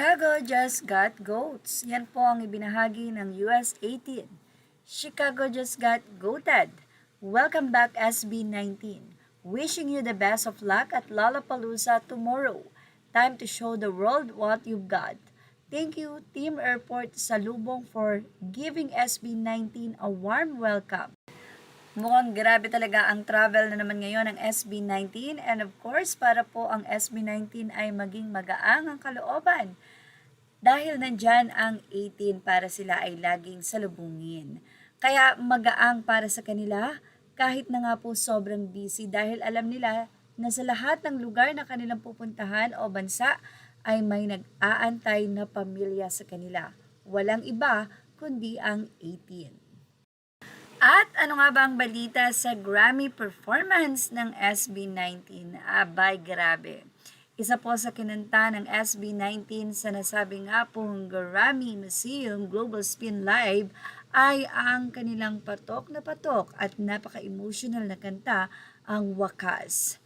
Chicago just got goats. Yan po ang ibinahagi ng US 18. Chicago just got goated. Welcome back SB19. Wishing you the best of luck at Lollapalooza tomorrow. Time to show the world what you've got. Thank you Team Airport Salubong for giving SB19 a warm welcome. Mukhang grabe talaga ang travel na naman ngayon ng SB19 and of course para po ang SB19 ay maging magaang ang kalooban dahil nandyan ang 18 para sila ay laging salubungin. Kaya magaang para sa kanila kahit na nga po sobrang busy dahil alam nila na sa lahat ng lugar na kanilang pupuntahan o bansa ay may nag-aantay na pamilya sa kanila. Walang iba kundi ang 18. At ano nga ba ang balita sa Grammy performance ng SB19? Abay, grabe. Isa po sa kinanta ng SB19 sa nasabi nga pong Grammy Museum Global Spin Live ay ang kanilang patok at napaka-emotional na kanta, ang Wakas.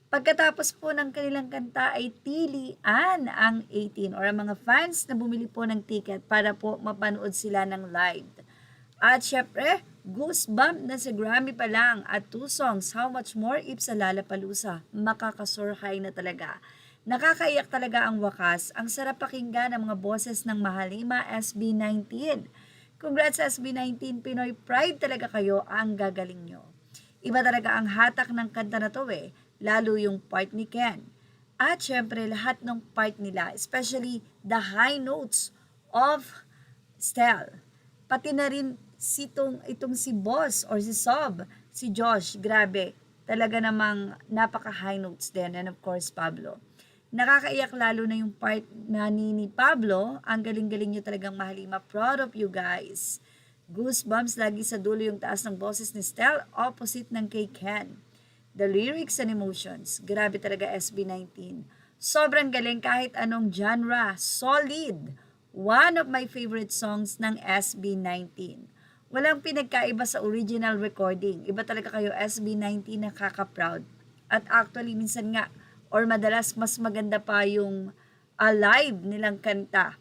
Pagkatapos po ng kanilang kanta ay tilian ang 18 or ang mga fans na bumili po ng ticket para po mapanood sila ng live. At syempre, goosebump na si Grammy pa lang at 2 songs, How Much More If sa Lollapalooza. Makakasurhay na talaga. Nakakaiyak talaga ang Wakas. Ang sarap pakinggan ng mga boses ng Mahalima SB19. Congrats SB19, Pinoy Pride talaga kayo, ang gagaling nyo. Iba talaga ang hatak ng kanta na to lalo yung part ni Ken. At syempre lahat ng part nila, especially the high notes of Stel. Pati na rin itong si Boss or si Sob, si Josh, grabe. Talaga namang napaka-high notes din. And of course, Pablo. Nakakaiyak lalo na yung part na ni Pablo. Ang galing-galing nyo talagang Mahalima. Proud of you guys. Goosebumps lagi sa dulo yung taas ng boses ni Stel, opposite ng kay Ken. The lyrics and emotions. Grabe talaga SB19. Sobrang galing kahit anong genre. Solid. One of my favorite songs ng SB19. Walang pinagkaiba sa original recording. Iba talaga kayo SB19, nakaka-proud. At actually, minsan nga, or madalas mas maganda pa yung live nilang kanta.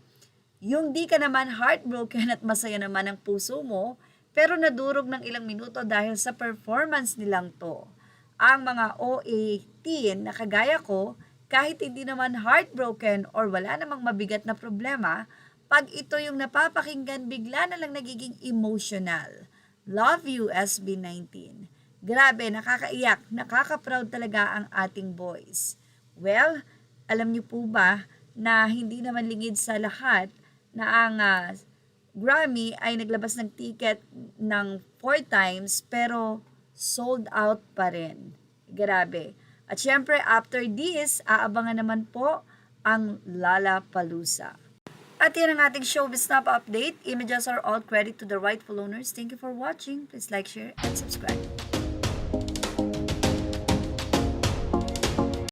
Yung di ka naman heartbroken at masaya naman ang puso mo, pero nadurog ng ilang minuto dahil sa performance nilang to. Ang mga OA18 na kagaya ko, kahit hindi naman heartbroken or wala namang mabigat na problema, pag ito yung napapakinggan, bigla na lang nagiging emotional. Love you, SB19. Grabe, nakakaiyak, nakaka-proud talaga ang ating boys. Well, alam niyo po ba na hindi naman lingid sa lahat na ang Grammy ay naglabas ng ticket ng 4 times pero sold out pa rin. Grabe. At syempre, after this, aabangan naman po ang Lollapalooza. At yan ang ating showbiz snap update. Images are all credit to the rightful owners. Thank you for watching. Please like, share, and subscribe.